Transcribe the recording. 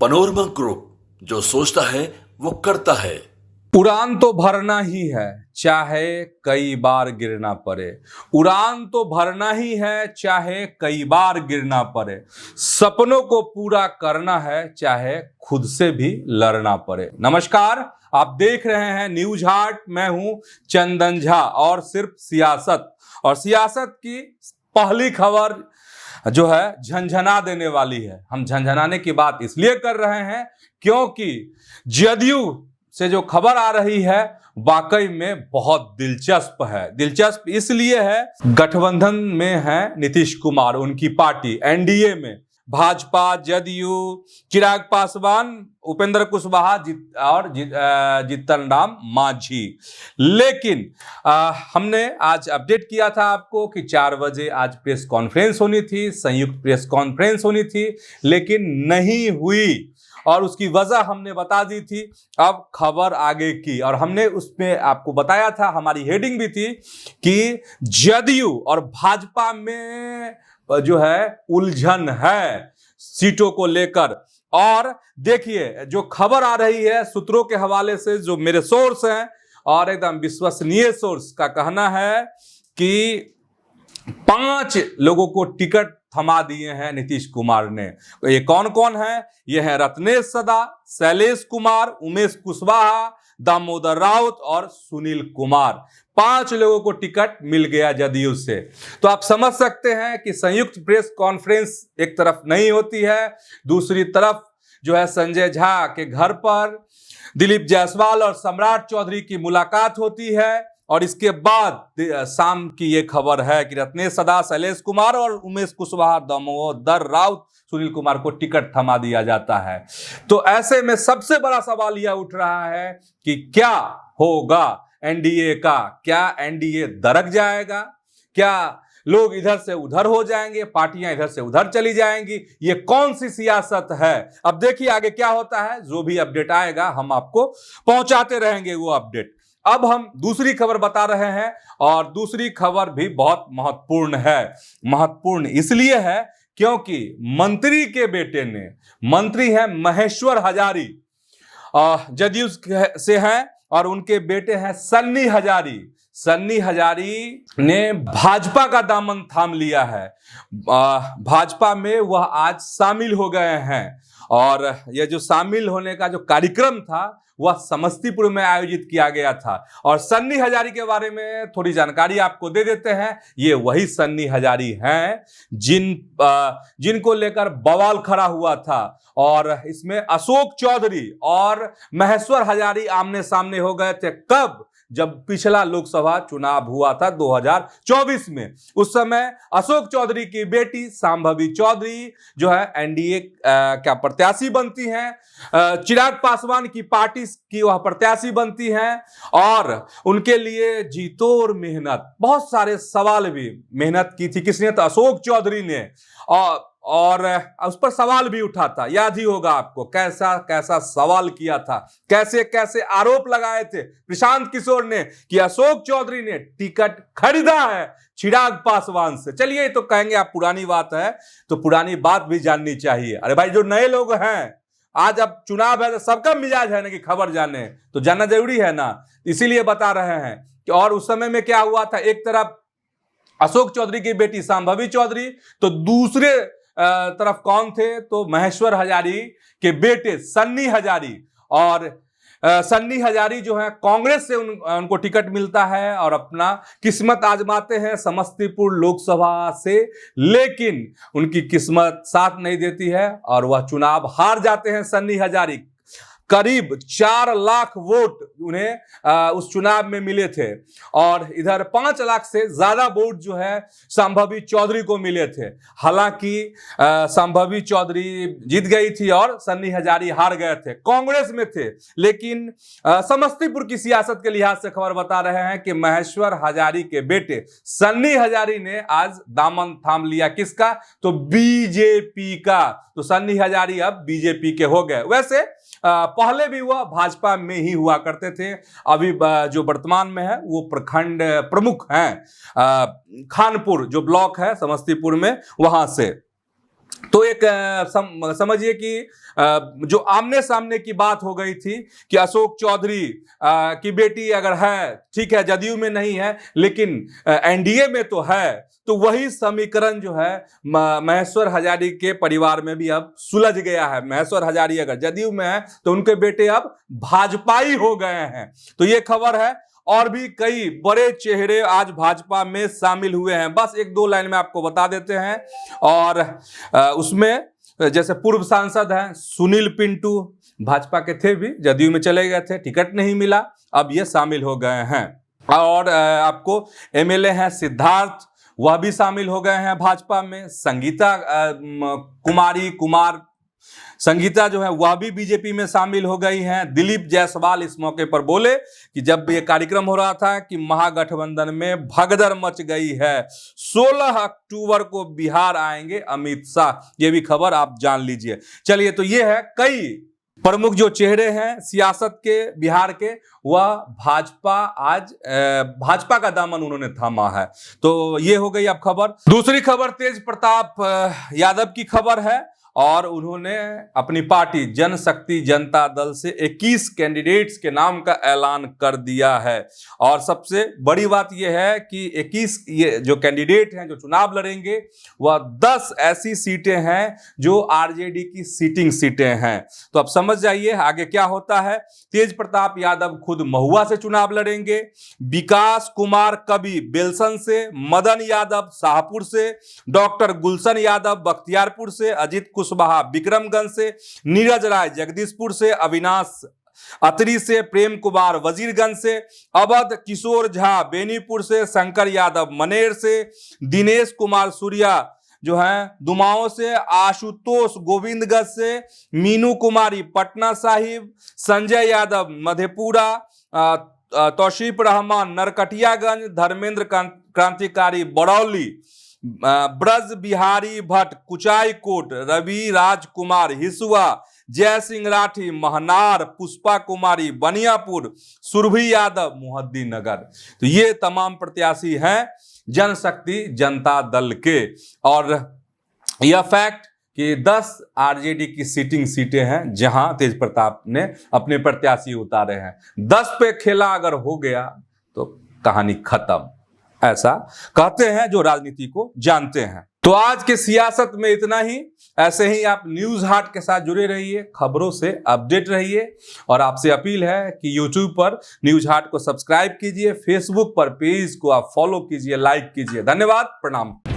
Panorama group, जो सोचता है वो करता है। उड़ान तो भरना ही है, चाहे कई बार गिरना पड़े। उड़ान तो भरना ही है, चाहे कई बार गिरना पड़े। सपनों को पूरा करना है, चाहे खुद से भी लड़ना पड़े। नमस्कार, आप देख रहे हैं न्यूज हाट। मैं हूं चंदन झा और सिर्फ सियासत की पहली खबर जो है झंझना देने वाली है। हम झंझनाने की बात इसलिए कर रहे हैं क्योंकि जदयू से जो खबर आ रही है वाकई में बहुत दिलचस्प है। दिलचस्प इसलिए है, गठबंधन में है नीतीश कुमार, उनकी पार्टी एनडीए में भाजपा, जदयू, चिराग पासवान, उपेंद्र कुशवाहा और जीतन राम मांझी। लेकिन हमने आज अपडेट किया था आपको कि 4 बजे आज प्रेस कॉन्फ्रेंस होनी थी, संयुक्त प्रेस कॉन्फ्रेंस होनी थी, लेकिन नहीं हुई और उसकी वजह हमने बता दी थी। अब खबर आगे की, और हमने उसमें आपको बताया था, हमारी हेडिंग भी थी कि जदयू और भाजपा में जो है उलझन है सीटों को लेकर। और देखिए, जो खबर आ रही है सूत्रों के हवाले से, जो मेरे सोर्स हैं और एकदम विश्वसनीय सोर्स का कहना है कि 5 लोगों को टिकट थमा दिए हैं नीतीश कुमार ने। ये कौन कौन है? ये है रत्नेश सदा, शैलेश कुमार, उमेश कुशवाहा, दामोदर राउत और सुनील कुमार। 5 लोगों को टिकट मिल गया जदयू से। तो आप समझ सकते हैं कि संयुक्त प्रेस कॉन्फ्रेंस एक तरफ नहीं होती है, दूसरी तरफ जो है संजय झा के घर पर दिलीप जायसवाल और सम्राट चौधरी की मुलाकात होती है। और इसके बाद शाम की ये खबर है कि रत्नेश सदा, शैलेश कुमार और उमेश कुशवाहा, दामोदर राउत, सुनील कुमार को टिकट थमा दिया जाता है। तो ऐसे में सबसे बड़ा सवाल यह उठ रहा है कि क्या होगा एनडीए का? क्या एनडीए दरक जाएगा? क्या लोग इधर से उधर हो जाएंगे, पार्टियां इधर से उधर चली जाएंगी? ये कौन सी सियासत है? अब देखिए आगे क्या होता है। जो भी अपडेट आएगा हम आपको पहुंचाते रहेंगे वो अपडेट। अब हम दूसरी खबर बता रहे हैं और दूसरी खबर भी बहुत महत्वपूर्ण है। महत्वपूर्ण इसलिए है क्योंकि मंत्री के बेटे ने, मंत्री हैं महेश्वर हजारी, जदयू से हैं, और उनके बेटे हैं सन्नी हजारी। सन्नी हजारी ने भाजपा का दामन थाम लिया है। भाजपा में वह आज शामिल हो गए हैं और यह जो शामिल होने का जो कार्यक्रम था वह समस्तीपुर में आयोजित किया गया था। और सन्नी हजारी के बारे में थोड़ी जानकारी आपको दे देते हैं। ये वही सन्नी हजारी हैं जिनको लेकर बवाल खड़ा हुआ था, और इसमें अशोक चौधरी और महेश्वर हजारी आमने सामने हो गए थे। कब? जब पिछला लोकसभा चुनाव हुआ था 2024 में। उस समय अशोक चौधरी की बेटी सांभवी चौधरी जो है एनडीए क्या प्रत्याशी बनती हैं, चिराग पासवान की पार्टी की वह प्रत्याशी बनती हैं, और उनके लिए जीतोड़ मेहनत, बहुत सारे सवाल भी मेहनत की थी। किसने? तो अशोक चौधरी ने। और उस पर सवाल भी उठा था, याद ही होगा आपको, कैसा कैसा सवाल किया था, कैसे कैसे आरोप लगाए थे प्रशांत किशोर ने कि अशोक चौधरी ने टिकट खरीदा है चिराग पासवान से। चलिए, तो कहेंगे आप पुरानी बात है, तो पुरानी बात भी जाननी चाहिए। अरे भाई, जो नए लोग हैं, आज अब चुनाव है तो सबका मिजाज है ना कि खबर जाने, तो जानना जरूरी है ना, इसीलिए बता रहे हैं कि। और उस समय में क्या हुआ था, एक तरफ अशोक चौधरी की बेटी सांभवी चौधरी, तो दूसरे तरफ कौन थे? तो महेश्वर हजारी के बेटे सन्नी हजारी। और सन्नी हजारी जो है कांग्रेस से उनको टिकट मिलता है और अपना किस्मत आजमाते हैं समस्तीपुर लोकसभा से, लेकिन उनकी किस्मत साथ नहीं देती है और वह चुनाव हार जाते हैं सन्नी हजारी। करीब 4 लाख वोट उन्हें उस चुनाव में मिले थे, और इधर 5 लाख से ज्यादा वोट जो है सांभवी चौधरी को मिले थे। हालांकि सांभवी चौधरी जीत गई थी और सन्नी हजारी हार गए थे, कांग्रेस में थे। लेकिन समस्तीपुर की सियासत के लिहाज से खबर बता रहे हैं कि महेश्वर हजारी के बेटे सन्नी हजारी ने आज दामन थाम लिया। किसका? तो बीजेपी का। तो सन्नी हजारी अब बीजेपी के हो गए। वैसे पहले भी वह भाजपा में ही हुआ करते थे, अभी जो वर्तमान में है वो प्रखंड प्रमुख हैं, खानपुर जो ब्लॉक है समस्तीपुर में, वहां से। तो एक समझिए कि जो आमने सामने की बात हो गई थी कि अशोक चौधरी की बेटी अगर है, ठीक है, जदयू में नहीं है लेकिन एनडीए में तो है, तो वही समीकरण जो है महेश्वर हजारी के परिवार में भी अब सुलझ गया है। महेश्वर हजारी अगर जदयू में है तो उनके बेटे अब भाजपाई हो गए हैं। तो ये खबर है। और भी कई बड़े चेहरे आज भाजपा में शामिल हुए हैं, बस एक दो लाइन में आपको बता देते हैं। और उसमें जैसे पूर्व सांसद हैं सुनील पिंटू, भाजपा के थे भी, जदयू में चले गए थे, टिकट नहीं मिला, अब ये शामिल हो गए हैं। और आपको एमएलए हैं सिद्धार्थ, वह भी शामिल हो गए हैं भाजपा में। संगीता जो है वह भी बीजेपी में शामिल हो गई हैं। दिलीप जायसवाल इस मौके पर बोले कि जब ये कार्यक्रम हो रहा था कि महागठबंधन में भगदड़ मच गई है, 16 अक्टूबर को बिहार आएंगे अमित शाह, ये भी खबर आप जान लीजिए। चलिए, तो ये है कई प्रमुख जो चेहरे हैं सियासत के बिहार के, वह भाजपा का दामन उन्होंने थामा है। तो ये हो गई अब खबर। दूसरी खबर तेज प्रताप यादव की खबर है, और उन्होंने अपनी पार्टी जनशक्ति जनता दल से 21 कैंडिडेट्स के नाम का ऐलान कर दिया है। और सबसे बड़ी बात यह है कि 21 ये जो कैंडिडेट हैं जो चुनाव लड़ेंगे, वह 10 ऐसी सीटें हैं जो आरजेडी की सीटिंग सीटें हैं। तो अब समझ जाइए आगे क्या होता है। तेज प्रताप यादव खुद महुआ से चुनाव लड़ेंगे, विकास कुमार कवि बेलसन से, मदन यादव शाहपुर से, डॉक्टर गुलशन यादव बख्तियारपुर से, अजित कुशवाहा विक्रमगंज से, नीरज राय जगदीशपुर से, अविनाश अतरी से, प्रेम कुमार वजीरगंज से, अवध किशोर झा बेनीपुर से, शंकर यादव मनेर से, दिनेश कुमार सूर्या जो है दुमाओं से, आशुतोष गोविंदगंज से, मीनू कुमारी पटना साहिब, संजय यादव मधेपुरा, तौसीफ रहमान नरकटियागंज, धर्मेंद्र क्रांतिकारी बरौली, ब्रज बिहारी भट्ट कुचाईकोट, रवि राजकुमार हिसुआ, जय सिंह राठी महनार, पुष्पा कुमारी बनियापुर, सुरभि यादव मुहद्दीनगर। तो ये तमाम प्रत्याशी हैं जनशक्ति जनता दल के। और यह फैक्ट कि 10 आरजेडी की सीटिंग सीटें हैं जहां तेज प्रताप ने अपने प्रत्याशी उतारे हैं। 10 पे खेला अगर हो गया तो कहानी खत्म, ऐसा कहते हैं जो राजनीति को जानते हैं। तो आज के सियासत में इतना ही। ऐसे ही आप न्यूज हाट के साथ जुड़े रहिए, खबरों से अपडेट रहिए। और आपसे अपील है कि यूट्यूब पर न्यूज हाट को सब्सक्राइब कीजिए, फेसबुक पर पेज को आप फॉलो कीजिए, लाइक कीजिए। धन्यवाद, प्रणाम।